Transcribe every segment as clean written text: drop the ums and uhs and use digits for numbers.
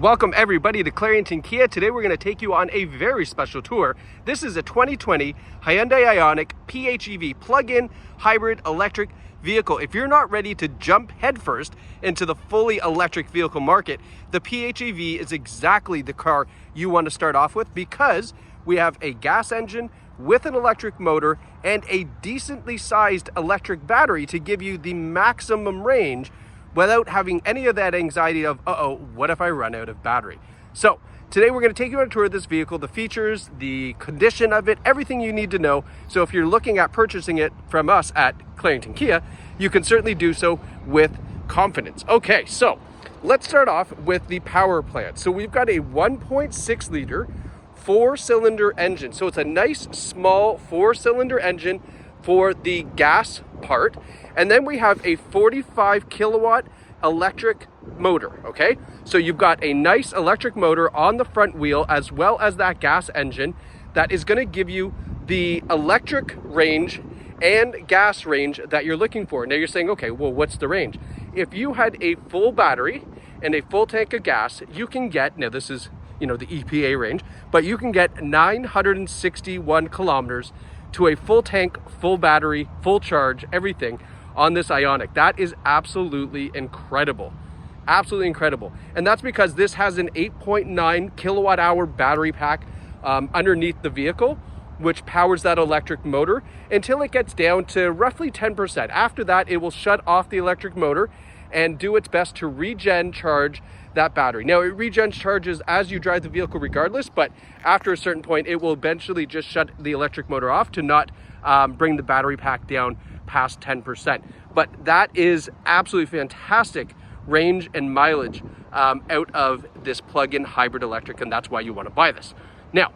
Welcome everybody to Clarington Kia. Today we're going to take you on a very special tour. This is a 2020 Hyundai Ioniq PHEV plug-in hybrid electric vehicle. If you're not ready to jump headfirst into the fully electric vehicle market, the PHEV is exactly the car you want to start off with because we have a gas engine with an electric motor and a decently sized electric battery to give you the maximum range without having any of that anxiety of, what if I run out of battery? So today we're going to take you on a tour of this vehicle, the features, the condition of it, everything you need to know. So if you're looking at purchasing it from us at Clarington Kia, you can certainly do so with confidence. Okay, so let's start off with the power plant. So we've got a 1.6 liter 4-cylinder engine. So it's a nice small 4-cylinder engine for the gas part. And then we have a 45 kilowatt electric motor, okay? So you've got a nice electric motor on the front wheel as well as that gas engine that is gonna give you the electric range and gas range that you're looking for. Now you're saying, okay, well, what's the range? If you had a full battery and a full tank of gas, you can get, now this is, the EPA range, but you can get 961 kilometers to a full tank, full battery, full charge, everything on this Ioniq. That is absolutely incredible. Absolutely incredible. And that's because this has an 8.9 kilowatt hour battery pack underneath the vehicle, which powers that electric motor until it gets down to roughly 10%. After that, it will shut off the electric motor and do its best to regen charge that battery. Now, it regen charges as you drive the vehicle regardless, but after a certain point, it will eventually just shut the electric motor off to not bring the battery pack down past 10%. But that is absolutely fantastic range and mileage out of this plug-in hybrid electric, and that's why you want to buy this. Now,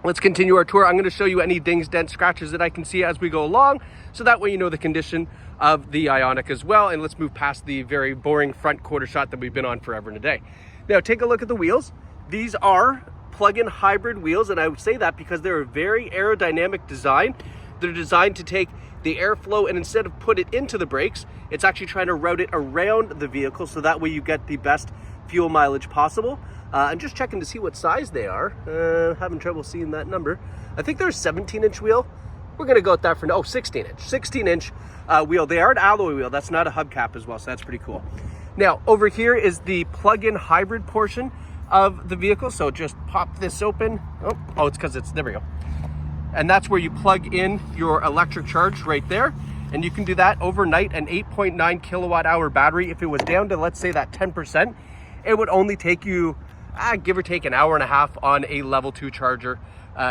let's continue our tour. I'm going to show you any dings, dents, scratches that I can see as we go along, so that way you know the condition of the Ioniq as well. And let's move past the very boring front quarter shot that we've been on forever and a day. Now, take a look at the wheels. These are plug-in hybrid wheels, and I would say that because they're a very aerodynamic design. They're designed to take the airflow and instead of put it into the brakes, it's actually trying to route it around the vehicle so that way you get the best fuel mileage possible. I'm just checking to see what size they are. Having trouble seeing that number. I think they're a 17-inch wheel. We're gonna go with that for now. 16-inch. 16-inch wheel. They are an alloy wheel. That's not a hubcap as well, so that's pretty cool. Now, over here is the plug-in hybrid portion of the vehicle. So just pop this open. Oh, it's because there we go. And that's where you plug in your electric charge right there. And you can do that overnight. An 8.9 kilowatt hour battery, if it was down to, let's say, that 10%, it would only take you, give or take, an hour and a half on a level 2 charger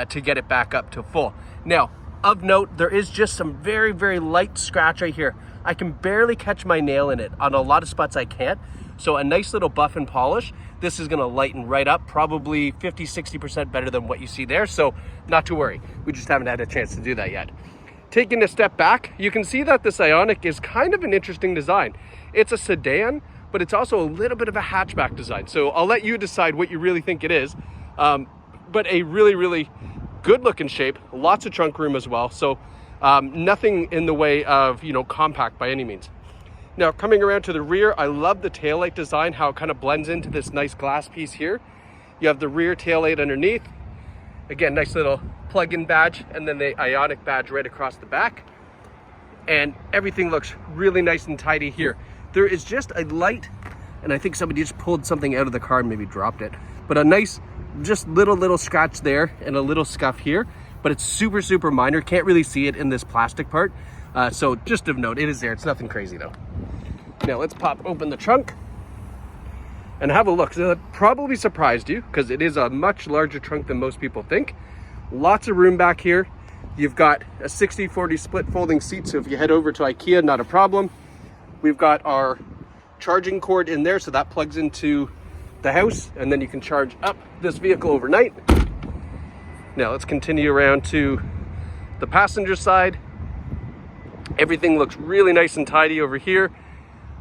to get it back up to full. Now, of note, there is just some very, very light scratch right here. I can barely catch my nail in it. On a lot of spots I can't. So a nice little buff and polish. This is gonna lighten right up, probably 50-60% better than what you see there. So not to worry, we just haven't had a chance to do that yet. Taking a step back, you can see that this Ioniq is kind of an interesting design. It's a sedan, but it's also a little bit of a hatchback design. So I'll let you decide what you really think it is. But a really, really good looking shape, lots of trunk room as well. So nothing in the way of, compact by any means. Now, coming around to the rear, I love the taillight design, how it kind of blends into this nice glass piece here. You have the rear taillight underneath. Again, nice little plug-in badge, and then the Ioniq badge right across the back. And everything looks really nice and tidy here. There is just a light, and I think somebody just pulled something out of the car and maybe dropped it, but a nice, just little scratch there and a little scuff here, but it's super, super minor. Can't really see it in this plastic part. So just of note, it is there. It's nothing crazy though. Now let's pop open the trunk and have a look. So that probably surprised you because it is a much larger trunk than most people think. Lots of room back here. You've got a 60-40 split folding seat. So if you head over to IKEA, not a problem. We've got our charging cord in there. So that plugs into the house and then you can charge up this vehicle overnight. Now let's continue around to the passenger side. Everything looks really nice and tidy over here.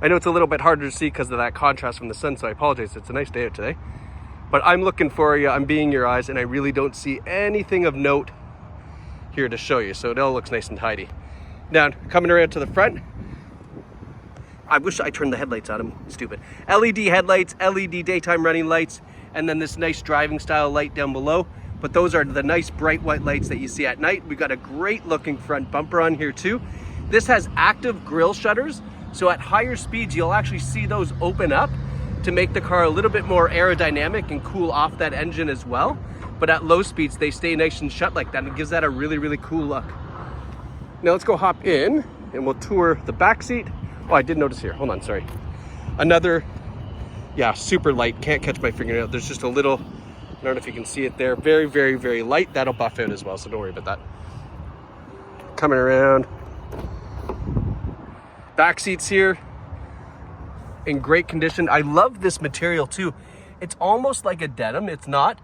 I know it's a little bit harder to see because of that contrast from the sun, so I apologize. It's a nice day out today. But I'm looking for you, I'm being your eyes, and I really don't see anything of note here to show you. So it all looks nice and tidy. Now, coming around to the front, I wish I turned the headlights on. I'm stupid. LED headlights, LED daytime running lights, and then this nice driving style light down below. But those are the nice bright white lights that you see at night. We've got a great looking front bumper on here too. This has active grille shutters. So at higher speeds, you'll actually see those open up to make the car a little bit more aerodynamic and cool off that engine as well. But at low speeds, they stay nice and shut like that. And it gives that a really, really cool look. Now let's go hop in and we'll tour the back seat. Oh, I did notice here, hold on, sorry. Another, yeah, super light, can't catch my fingernail. There's just a little, I don't know if you can see it there. Very, very, very light. That'll buff out as well, so don't worry about that. Coming around. Back seats here in great condition. I love this material too. It's almost like a denim. It's not,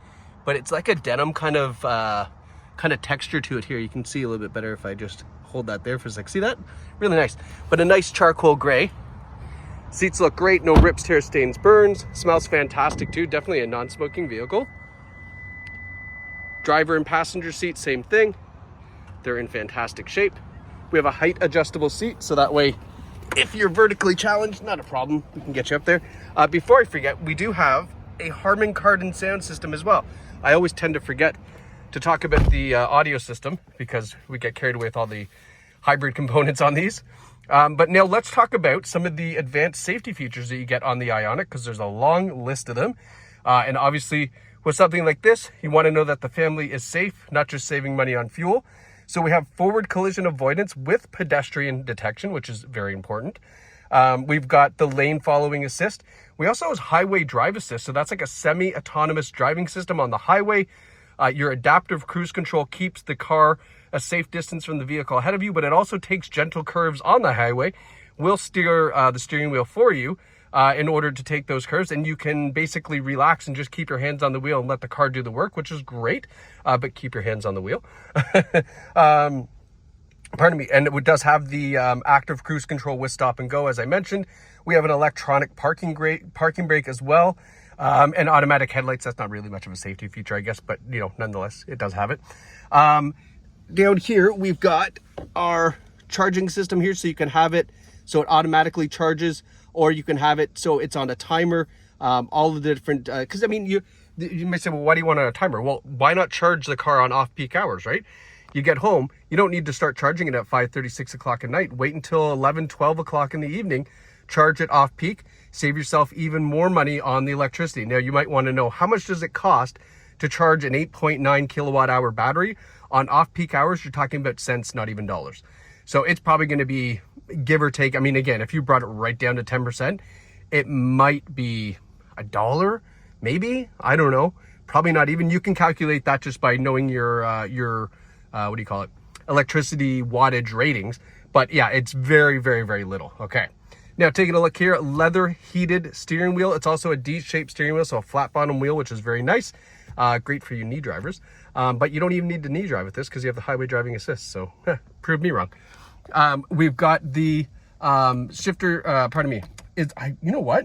but it's like a denim kind of texture to it here. You can see a little bit better if I just hold that there for a sec. See that? Really nice. But a nice charcoal gray. Seats look great. No rips, tears, stains, burns. Smells fantastic too. Definitely a non-smoking vehicle. Driver and passenger seat, same thing. They're in fantastic shape. We have a height adjustable seat, so that way if you're vertically challenged, not a problem. We can get you up there. Before I forget, we do have a Harman Kardon sound system as well. I always tend to forget to talk about the audio system because we get carried away with all the hybrid components on these. But now let's talk about some of the advanced safety features that you get on the Ioniq, because there's a long list of them. And obviously with something like this, you want to know that the family is safe, not just saving money on fuel. So we have forward collision avoidance with pedestrian detection, which is very important. We've got the lane following assist. We also have highway drive assist. So that's like a semi-autonomous driving system on the highway. Your adaptive cruise control keeps the car a safe distance from the vehicle ahead of you, but it also takes gentle curves on the highway. We'll steer the steering wheel for you in order to take those curves, and you can basically relax and just keep your hands on the wheel and let the car do the work, which is great, but keep your hands on the wheel. Pardon me. And it does have the active cruise control with stop and go, as I mentioned. We have an electronic parking brake as well, and automatic headlights. That's not really much of a safety feature, I guess, but you know, nonetheless, it does have it. Down here, we've got our charging system here, so you can have it so it automatically charges, or you can have it so it's on a timer. All of the different, because I mean, you may say, well, why do you want a timer? Well, why not charge the car on off-peak hours, right? You get home, you don't need to start charging it at 5:30, 6 o'clock at night. Wait until 11, 12 o'clock in the evening, charge it off-peak, save yourself even more money on the electricity. Now, you might want to know, how much does it cost to charge an 8.9 kilowatt hour battery? On off-peak hours, you're talking about cents, not even dollars. So it's probably going to be, give or take, I mean, again, if you brought it right down to 10%, it might be $1, maybe, I don't know, probably not even. You can calculate that just by knowing your what do you call it, electricity wattage ratings. But yeah, it's very, very, very little. Okay, now taking a look here, leather heated steering wheel. It's also a D-shaped steering wheel, so a flat bottom wheel, which is very nice. Great for you knee drivers, but you don't even need to knee drive with this because you have the highway driving assist, so prove me wrong. We've got the shifter, pardon me, you know what?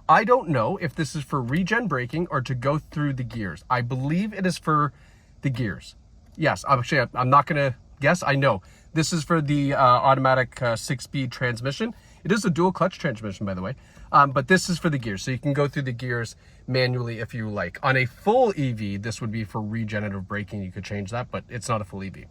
I don't know if this is for regen braking or to go through the gears. I believe it is for the gears. Yes, actually, I'm not going to guess. I know. This is for the automatic 6-speed transmission. It is a dual clutch transmission, by the way. But this is for the gears. So you can go through the gears manually if you like. On a full EV, this would be for regenerative braking. You could change that, but it's not a full EV.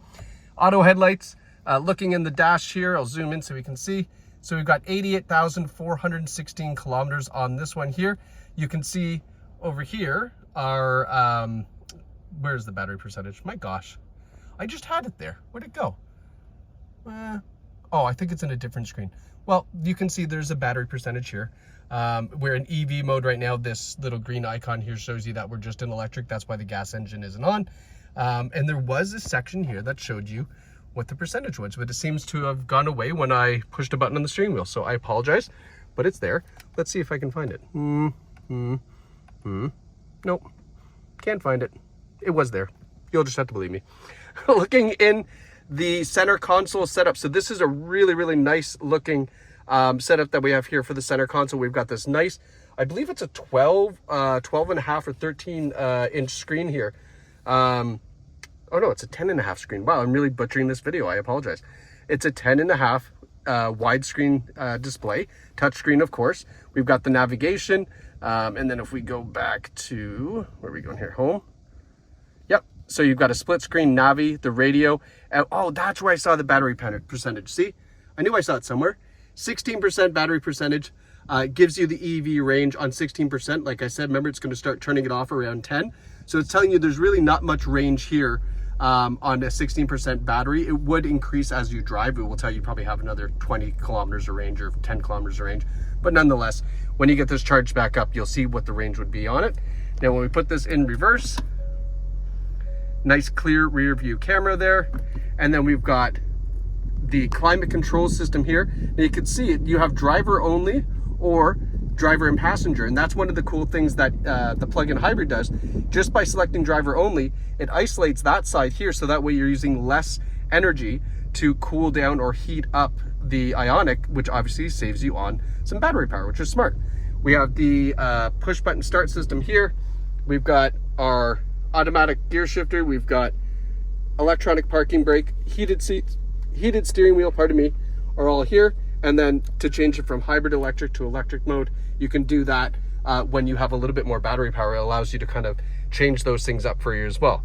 Auto headlights. Looking in the dash here, I'll zoom in so we can see. So we've got 88,416 kilometers on this one here. You can see over here our, where's the battery percentage? My gosh, I just had it there. Where'd it go? Oh, I think it's in a different screen. Well, you can see there's a battery percentage here. We're in EV mode right now. This little green icon here shows you that we're just in electric. That's why the gas engine isn't on. And there was a section here that showed you what the percentage was, but it seems to have gone away when I pushed a button on the steering wheel. So I apologize, but it's there. Let's see if I can find it. Nope, can't find it. It was there. You'll just have to believe me. Looking in the center console setup. So this is a really, really nice looking setup that we have here for the center console. We've got this nice, I believe it's a 12 and a half or 13 inch screen here. Oh no, it's a 10 and a half screen. Wow, I'm really butchering this video. I apologize. It's a 10 and a half widescreen display, touchscreen, of course. We've got the navigation. And then if we go back to, where are we going here? Home. Yep. So you've got a split screen Navi, the radio. Oh, that's where I saw the battery percentage. See, I knew I saw it somewhere. 16% battery percentage. Gives you the EV range on 16%. Like I said, remember, it's going to start turning it off around 10. So it's telling you there's really not much range here on a 16% battery. It would increase as you drive. It will tell you probably have another 20 kilometers of range or 10 kilometers of range. But nonetheless, when you get this charged back up, you'll see what the range would be on it. Now, when we put this in reverse, nice clear rear view camera there. And then we've got the climate control system here. Now you can see it, you have driver only or driver and passenger. And that's one of the cool things that the plug-in hybrid does. Just by selecting driver only, it isolates that side here, so that way you're using less energy to cool down or heat up the Ioniq, which obviously saves you on some battery power, which is smart. We have the push button start system here. We've got our automatic gear shifter. We've got electronic parking brake, heated seats, heated steering wheel, pardon me, are all here. And then to change it from hybrid electric to electric mode, you can do that when you have a little bit more battery power. It allows you to kind of change those things up for you as well.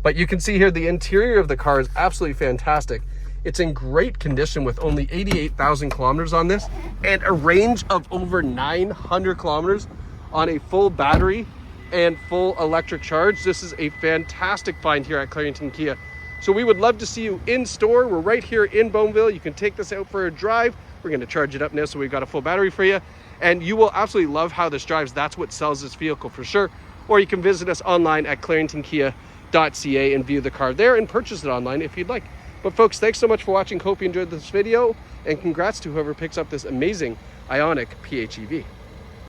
But you can see here the interior of the car is absolutely fantastic. It's in great condition with only 88,000 kilometers on this and a range of over 900 kilometers on a full battery and full electric charge. This is a fantastic find here at Clarington Kia. So we would love to see you in store. We're right here in Bonneville. You can take this out for a drive. We're going to charge it up now, so we've got a full battery for you. And you will absolutely love how this drives. That's what sells this vehicle for sure. Or you can visit us online at claringtonkia.ca and view the car there and purchase it online if you'd like. But folks, thanks so much for watching. Hope you enjoyed this video, and congrats to whoever picks up this amazing Ioniq PHEV.